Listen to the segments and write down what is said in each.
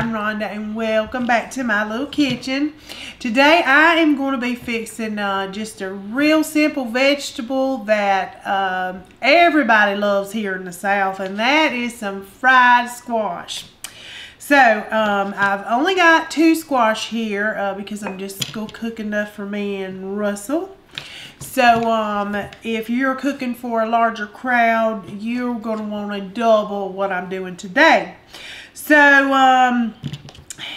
I'm Rhonda and welcome back to my little kitchen. Today I am going to be fixing just a real simple vegetable that everybody loves here in the South, and that is some fried squash. So I've only got 2 squash here because I'm just going to cook enough for me and Russell. So if you're cooking for a larger crowd, you're going to want to double what I'm doing today. So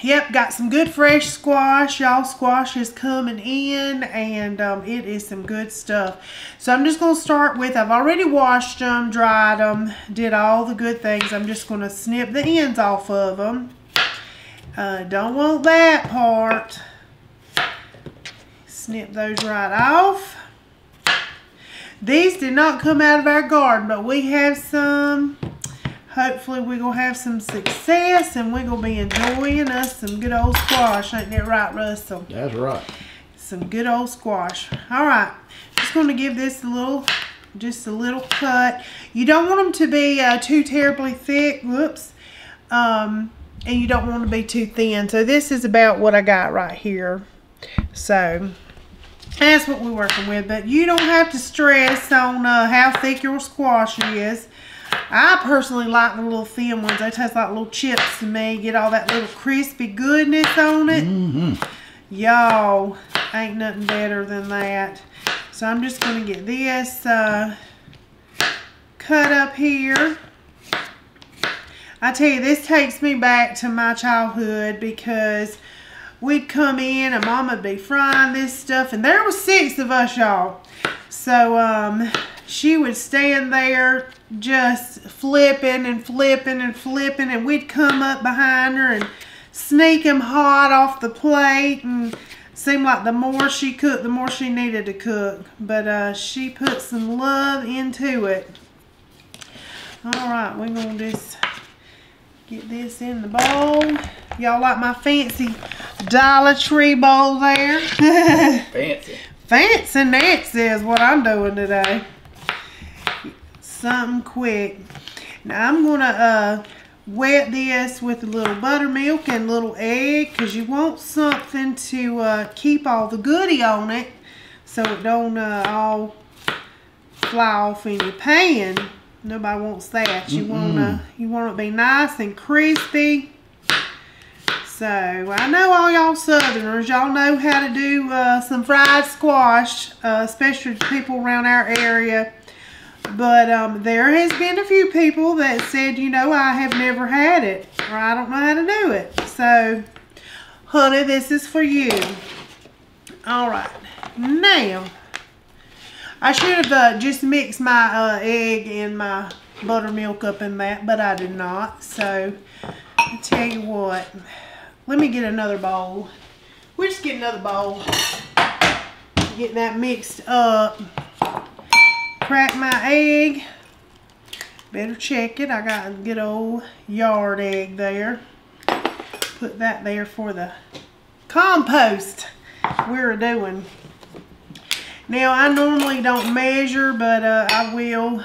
yep, got some good fresh squash. Y'all, squash is coming in, and it is some good stuff. So I'm just going to start with, I've already washed them, dried them, did all the good things. I'm just going to snip the ends off of them. Don't want that part. Snip those right off. These did not come out of our garden, but we have some. Hopefully we're going to have some success, and we're going to be enjoying us some good old squash. Ain't that right, Russell? That's right. Some good old squash. Alright, just going to give this a little, just a little cut. You don't want them to be too terribly thick. Whoops. And you don't want to be too thin. So this is about what I got right here. So that's what we're working with. But you don't have to stress on how thick your squash is. I personally like the little thin ones. They taste like little chips to me. Get all that little crispy goodness on it. Y'all, ain't nothing better than that. So I'm just going to get this cut up here. I tell you, this takes me back to my childhood because we'd come in and Mom would be frying this stuff, and there was 6 of us, y'all. So she would stand there just flipping and flipping and flipping, and we'd come up behind her and sneak them hot off the plate, and it seemed like the more she cooked, the more she needed to cook. But she put some love into it. Alright, we're going to just get this in the bowl. Y'all like my fancy Dollar Tree bowl there? Fancy. Fancy Nancy is what I'm doing today. Something quick. Now I'm going to wet this with a little buttermilk and a little egg, because you want something to keep all the goodie on it so it don't all fly off in your pan. Nobody wants that. You want it to be nice and crispy. So I know all y'all Southerners, y'all know how to do some fried squash, especially people around our area. But there has been a few people that said, you know, I have never had it, or I don't know how to do it. So, honey, this is for you. Alright, now, I should have just mixed my egg and my buttermilk up in that, but I did not. So, I tell you what, let me get another bowl. We'll just get another bowl. Get that mixed up. Crack my egg. Better check it. I got a good old yard egg there. Put that there for the compost we're doing. Now, I normally don't measure, but I will.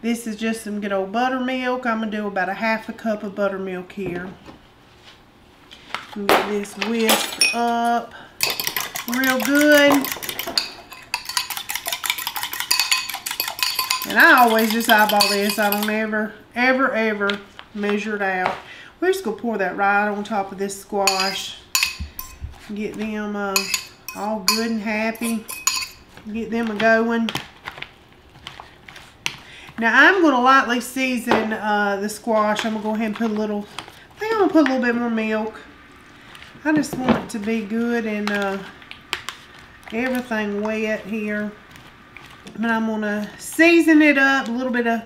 This is just some good old buttermilk. I'm going to do about a ½ cup of buttermilk here. Get this whisked up real good. And I always just eyeball this. I don't ever measure it out. We're just going to pour that right on top of this squash. Get them all good and happy. Get them a-going. Now I'm going to lightly season the squash. I'm going to go ahead and put a little, I think I'm going to put a little bit more milk. I just want it to be good and everything wet here. But I'm going to season it up, a little bit of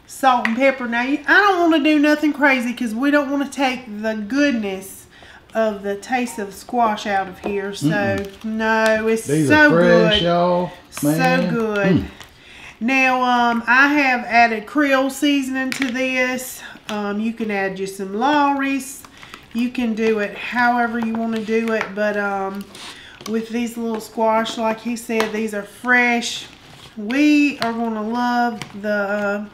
salt and pepper. Now, I don't want to do nothing crazy because we don't want to take the goodness of the taste of the squash out of here. So, no, it's These so are fresh, good. y'all. So good. Now, I have added Creole seasoning to this. You can add just some Lawry's. You can do it however you want to do it. But with these little squash, like he said, these are fresh. We are going to love the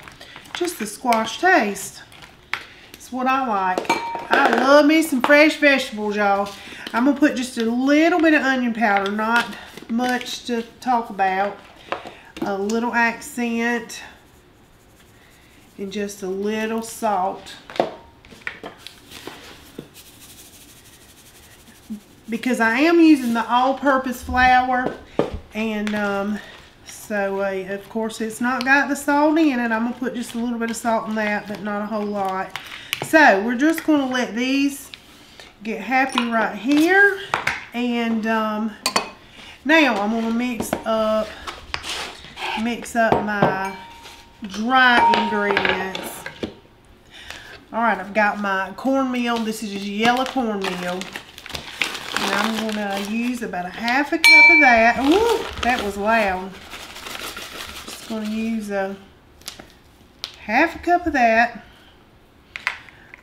just the squash taste. It's That's what I like. I love me some fresh vegetables, y'all. I'm going to put just a little bit of onion powder, not much to talk about. A little accent and just a little salt. Because I am using the all-purpose flour, and so of course it's not got the salt in it. I'm going to put just a little bit of salt in that, but not a whole lot. So we're just going to let these get happy right here, and now I'm going to mix up my dry ingredients. Alright, I've got my cornmeal. This is just yellow cornmeal. And I'm going to use about a half a cup of that. Ooh, that was loud. Just going to use a half a cup of that.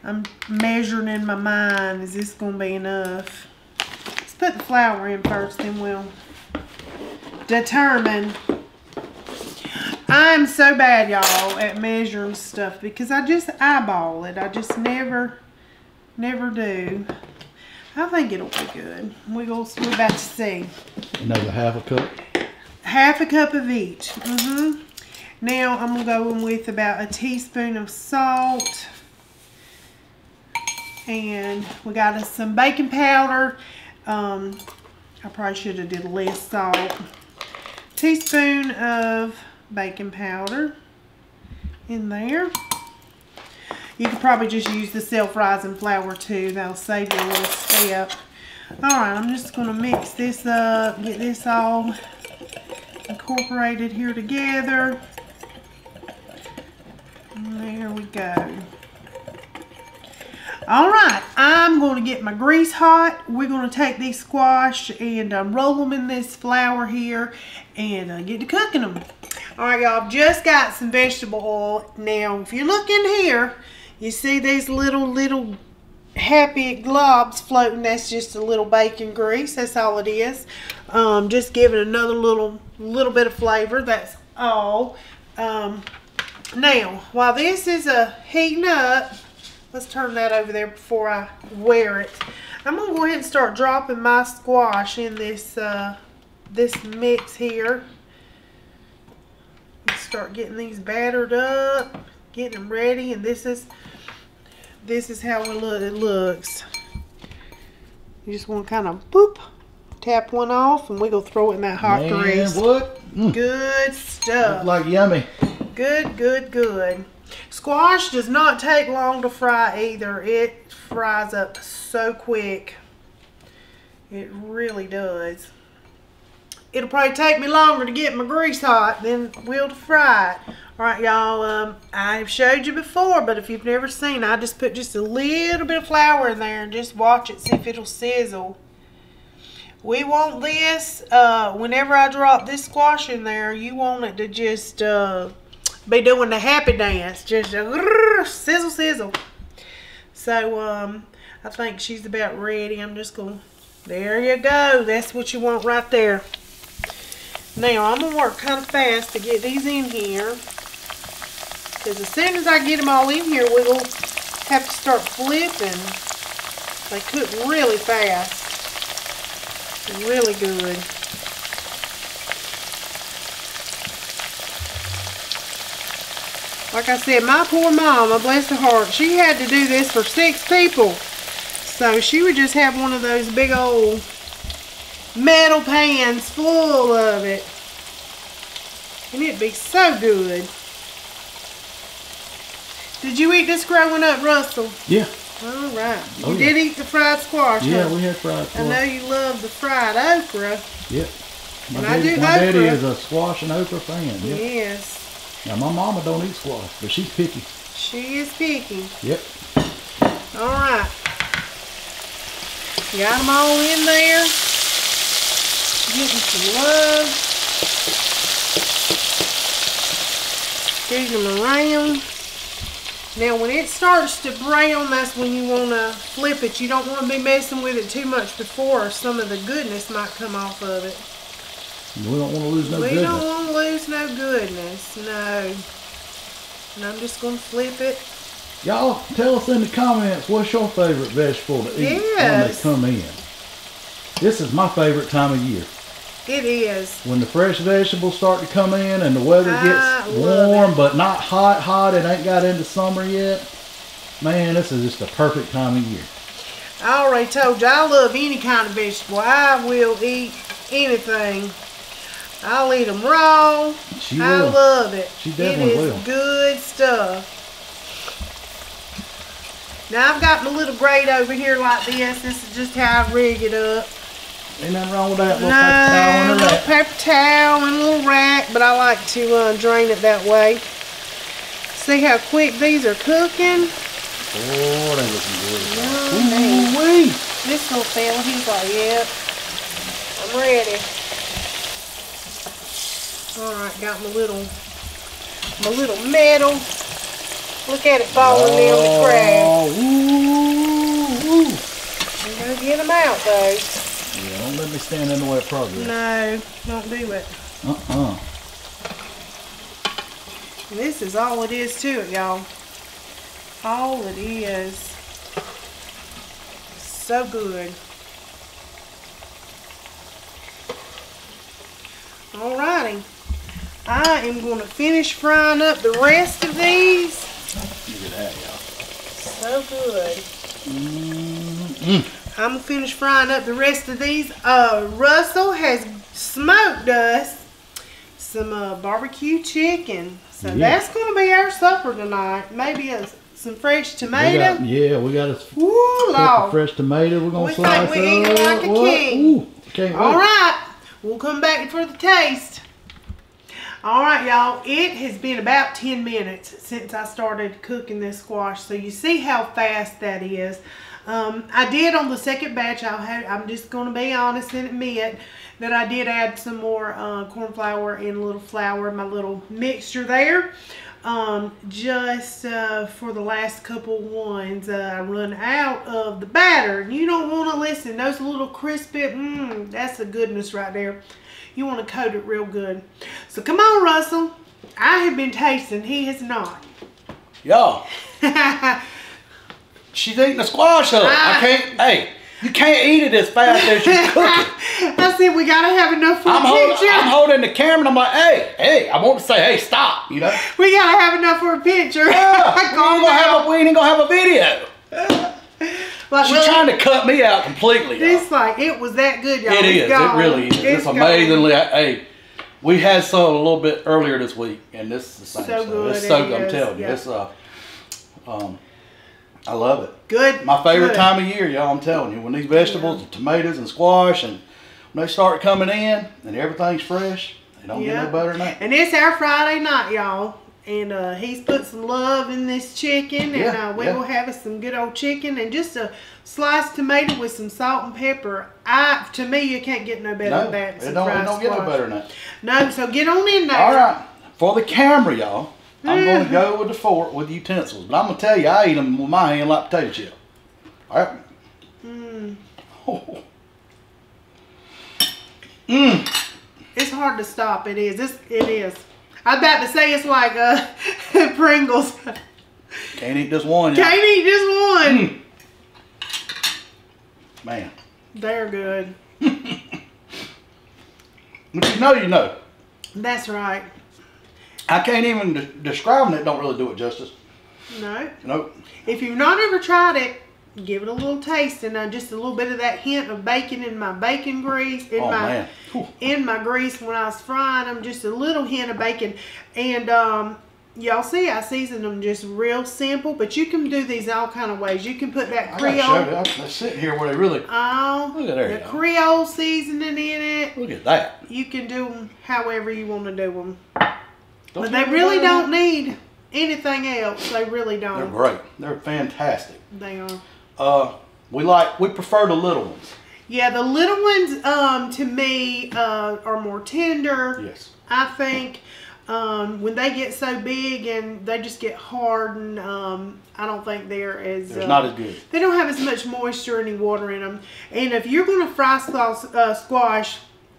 I'm measuring in my mind. Is this going to be enough? Let's put the flour in first, then we'll determine. I'm so bad, y'all, at measuring stuff because I just eyeball it. I just never do. I think it'll be good. We're about to see. Another half a cup? Half a cup of each. Now I'm going to go in with about a teaspoon of salt. And we got us some baking powder. I probably should have did less salt. Teaspoon of baking powder in there. You could probably just use the self-rising flour too. That'll save you a little step. Alright, I'm just going to mix this up. Get this all incorporated here together. And there we go. Alright, I'm going to get my grease hot. We're going to take these squash and roll them in this flour here and get to cooking them. Alright, y'all, I've just got some vegetable oil. Now, if you look in here, you see these little happy globs floating. That's just a little bacon grease. That's all it is. Just giving another little bit of flavor. That's all. Now, while this is heating up, let's turn that over there before I wear it. I'm going to go ahead and start dropping my squash in this this mix here. Start getting these battered up, getting them ready, and this is how it looks. You just want to kind of boop, tap one off, and we're gonna throw it in that hot grease. What? Good stuff. Looks like yummy. Good. Squash does not take long to fry either. It fries up so quick. It really does. It'll probably take me longer to get my grease hot than will to fry it. Alright, y'all, I've showed you before, but if you've never seen, I just put just a little bit of flour in there and just watch it, see if it'll sizzle. We want this, whenever I drop this squash in there, you want it to just be doing the happy dance. Just sizzle, sizzle. So, I think she's about ready. I'm just going to, there you go. That's what you want right there. Now, I'm going to work kind of fast to get these in here. Because as soon as I get them all in here, we'll have to start flipping. They cook really fast. Really good. Like I said, my poor mama, bless her heart, she had to do this for 6 people. So she would just have one of those big old metal pans full of it. And it'd be so good. Did you eat this growing up, Russell? Yeah. Alright. You did eat the fried squash, Yeah, huh? we had fried squash. I know you love the fried okra. Yep. My okra. daddy is a squash and okra fan. Yep. Yes. Now, my mama don't eat squash, but she's picky. She is picky. Yep. Alright. Got them all in there. Getting some love. Scoot them around. Now when it starts to brown, that's when you want to flip it. You don't want to be messing with it too much before, or some of the goodness might come off of it. We don't want to lose no goodness. We don't want to lose no goodness, no. And I'm just going to flip it. Y'all tell us in the comments what's your favorite vegetable to eat when they come in. This is my favorite time of year. It is. When the fresh vegetables start to come in and the weather gets warm but not hot. It ain't got into summer yet. Man, this is just the perfect time of year. I already told you I love any kind of vegetable. I will eat anything. I'll eat them raw. I love it. She definitely will. It is good stuff. Now I've got my little grate over here like this. This is just how I rig it up. Ain't nothing wrong with that. Little paper towel and a little rack. paper towel and a little rack, but I like to drain it that way. See how quick these are cooking? Oh, they looking good. Ooh-wee. This little fella, he's like, yep, I'm ready. Alright, got my little metal. Look at it falling down the crab. Ooh. I'm gonna get them out though. Yeah, don't let me stand in the way of progress. No, don't do it. This is all it is to it, y'all. All it is. So good. Alrighty. I am going to finish frying up the rest of these. Look at that, y'all. So good. I'm going to finish frying up the rest of these. Russell has smoked us some barbecue chicken. So that's going to be our supper tonight. Maybe some fresh tomato. We got a fresh tomato. We're going to slice up. We think we eat like a king. Ooh, all right. We'll come back for the taste. All right, y'all. It has been about 10 minutes since I started cooking this squash. So you see how fast that is. I did on the second batch. I'm just going to be honest and admit that I did add some more corn flour and a little flour in my little mixture there. Just for the last couple ones, I run out of the batter. You don't want to listen. Those little crispy, that's the goodness right there. You want to coat it real good. So come on, Russell. I have been tasting. He has not. Y'all. She's eating the squash up. I can't, hey, you can't eat it as fast as you cook it. I said we gotta have enough for a picture. I'm holding the camera and I'm like, hey, I want to say, hey, stop, you know? We gotta have enough for a picture. Yeah, we ain't gonna have a video. Like, she's trying to cut me out completely. It's like, it was that good, y'all. It is, it really is. It's amazingly, hey, we had some a little bit earlier this week and this is the same. So good. It's so good, I'm telling you. It's, I love it. Good. My favorite time of year, y'all, I'm telling you. When these vegetables, the tomatoes and squash, and when they start coming in and everything's fresh, they don't get no better than that. And it's our Friday night, y'all. And he's put some love in this chicken. And we will have us some good old chicken and just a sliced tomato with some salt and pepper. To me, you can't get no better than that. It don't get no better than that. No, so get on in there. All right. For the camera, y'all. I'm going to go with the fork with the utensils. But I'm going to tell you, I eat them with my hand like potato chip. All right? It's hard to stop. It is. It is. I'm about to say it's like Pringles. Can't eat just one. Can't eat just one. Man. They're good. But you know. That's right. I can't even describe it. Don't really do it justice. No. Nope. If you've not ever tried it, give it a little taste and just a little bit of that hint of bacon in my bacon grease. In my grease when I was frying them, just a little hint of bacon. And y'all see I season them just real simple, but you can do these all kind of ways. You can put that Creole. Let's sit here where they really. Oh, look at there. The Creole seasoning in it. Look at that. You can do them however you want to do them. But they really don't need anything else. They really don't. They're great. They're fantastic. They are. We prefer the little ones. Yeah, the little ones to me are more tender. Yes. I think when they get so big and they just get hard, and I don't think they're as not as good. They don't have as much moisture, any water in them. And if you're going to fry squash,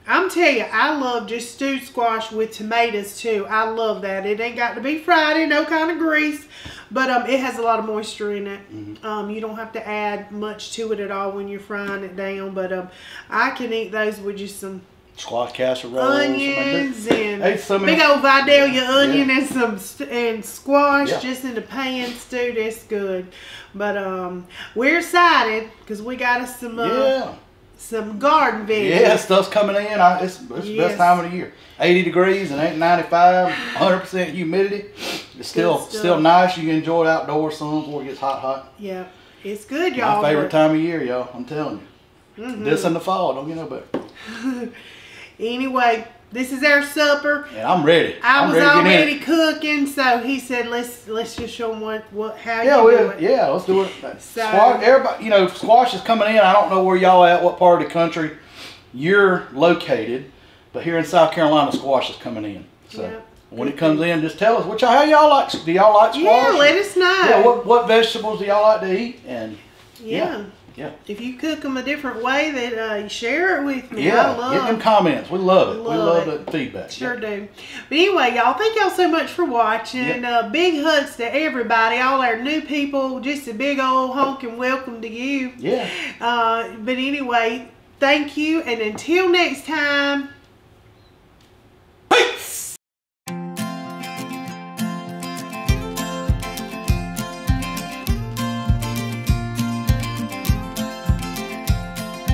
I'm telling you, I love just stewed squash with tomatoes too. I love that. It ain't got to be fried in no kind of grease. But it has a lot of moisture in it. You don't have to add much to it at all when you're frying it down. But I can eat those with just some squash casserole, onions and big old Vidalia onion and some squash just in the pan stew. That's good. But we're excited because we got us some garden veggies. Yeah, stuff's coming in. It's the best time of the year. 80 degrees and ain't 95, 100% humidity. It's still nice. You can enjoy it outdoors some before it gets hot. Yeah, it's good, y'all. My favorite time of year, y'all. I'm telling you. This in the fall, don't get no better. Anyway, this is our supper. And I'm ready. I was already cooking, so he said, "Let's just show them how you do it." Yeah, let's do it. Squash, everybody, squash is coming in. I don't know where y'all at, what part of the country you're located, but here in South Carolina, squash is coming in. So when it comes in, just tell us how y'all like. Do y'all like squash? Yeah, let us know. Yeah, what vegetables do y'all like to eat? And yeah. If you cook them a different way, then you share it with me. Yeah, get them comments. We love it. We love the feedback. Sure do. But anyway, y'all, thank y'all so much for watching. Big hugs to everybody, all our new people. Just a big old honking welcome to you. Yeah. But anyway, thank you. And until next time,